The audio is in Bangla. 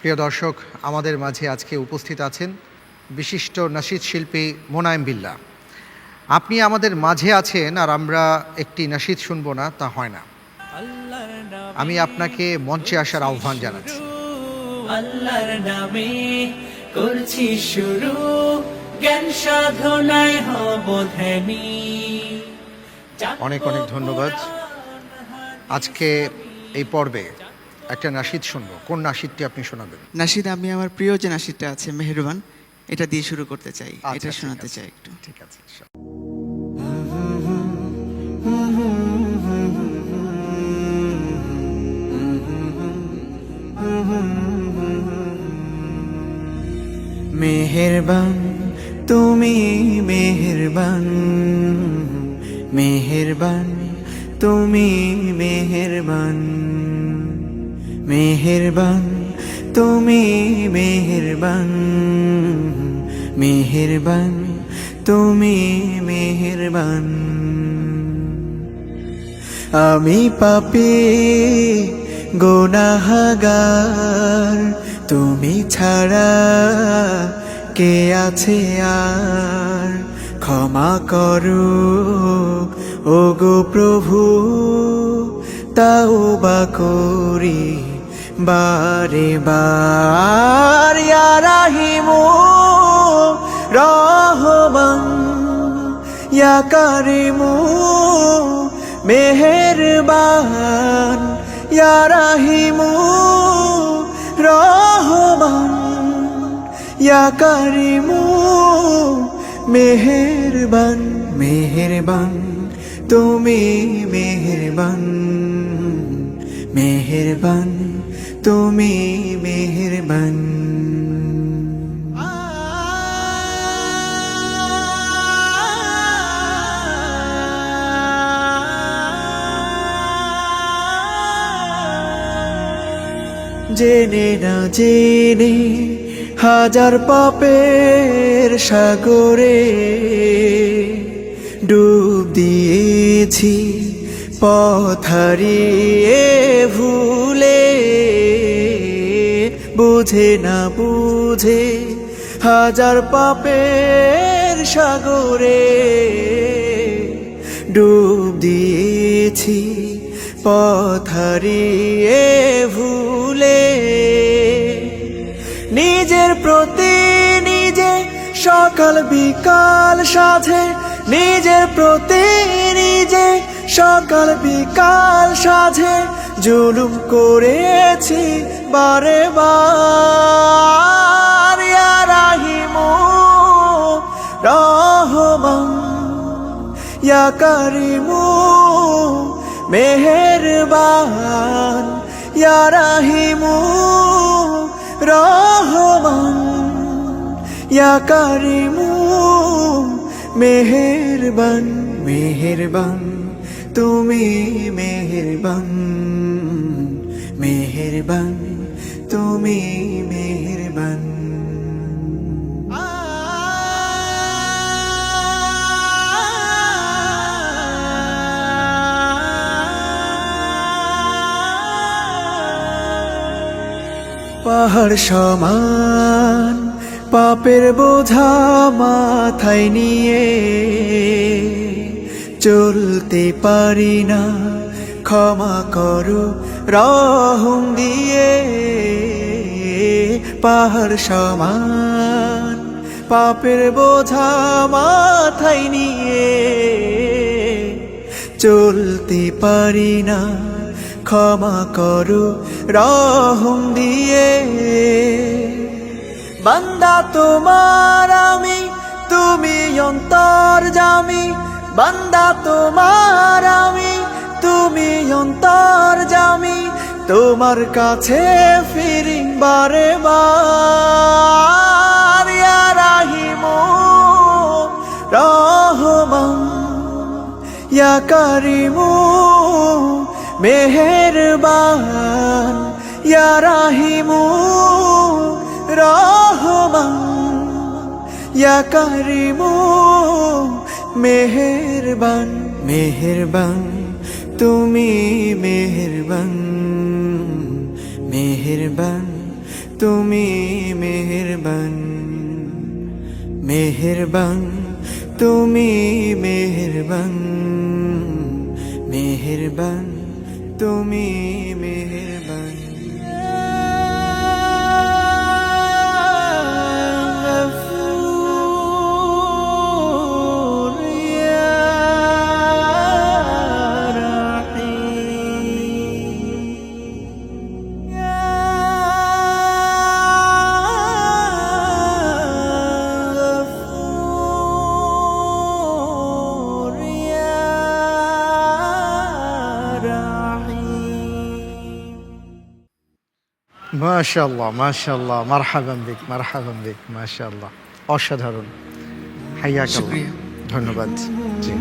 প্রিয় দর্শক, আমাদের মাঝে আজকে উপস্থিত আছেন বিশিষ্ট নাশিদ শিল্পী মোনায়েম বিল্লাহ। আপনি আমাদের মাঝে আছেন আর আমরা একটি নাশিদ শুনবো না, তা হয় না। আমি আপনাকে মঞ্চে আসার আহ্বান জানাচ্ছি। আল্লাহর নামে করছি শুরু, জ্ঞান সাধনায় হব ধ্যানী। অনেক অনেক ধন্যবাদ। আজকে এই পর্বে একটা নাশিদ শুনবো। কোন নাশিদটি আপনি শোনাবেন? নাশিদ, আমি আমার প্রিয় যে নাশিদটা আছে মেহেরবান, এটা দিয়ে শুরু করতে চাই, এটা শোনাতে চাই একটু। ঠিক আছে। মেহেরবান তুমি, মেহেরবান, মেহেরবান তুমি, মেহেরবান, মেহেরবান তুমি, মেহেরবান, মেহেরবান তুমি, মেহেরবান। আমি পাপী গুনাহগার, তুমি ছাড়া কে আছে আর? ক্ষমা করো ওগো প্রভু, তাওবা করি বারে বার। ইয়া রাহিমু রহমান, ইয়া কারিমু মেহেরবান, ইয়া রাহিমু রহমান, ইয়া কারিমু মেহেরবান। মেহেরবান তুমি, মেহেরবান, মেহেরবান তুমি, মেহেরবান। জেনে না জেনে হাজার পাপের সাগরে ডুব দিয়েছি, পথ হারিয়ে ভুলে। বুঝে না বুঝে হাজার পাপের সাগরে ডুব দিয়েছি, পথ হারিয়ে ভুলে। নিজের প্রতি নিজে সকাল বিকাল সাধে, নিজের প্রতি নিজে সকাল বিকাল সাধে জুলুম করেছি বারে বার। ইয়া রাহিমু রহমান, ইয়া কারিমু মেহেরবান, ইয়া রাহিমু রহমান, ইয়া কারিমু মেহেরবান। মেহেরবান তুমি, মেহেরবান, মেহেরবান তুমি, মেহেরবান। পাহাড় সমান পাপের বোঝা মাথায় নিয়ে চলতে পারি না, ক্ষমা করো রহম দিয়ে। পাহাড় সমান পাপের বোঝা মাথায় নিয়ে চলতে পারি না, ক্ষমা করো রহম দিয়ে। বান্দা তোমার আমি, তুমি অন্তর্যামী। বান্দা তোমার আমি, তুমি অন্তর্যামী। তোমার কাছে ফিরি বারে বার। ইয়া রাহিমু রহমান, ইয়া কারিমু মেহেরবান, ইয়া রাহিমু রহমান, ইয়া কারিমু মেহেরবান। মেহেরবান তুমি, মেহেরবান, মেহেরবান তুমি মেহেরবান, মেহেরবান, তুমি মেহেরবান, মেহেরবান, তুমি মেহেরবান। মাশাআল্লাহ, মাশাআল্লাহ, মারহাবান বিক, মারহাবান বিক, মাশাআল্লাহ, অসাধারণ। হাইয়াকাল্লাহ, শুকরিয়া। ধন্যবাদ। জি।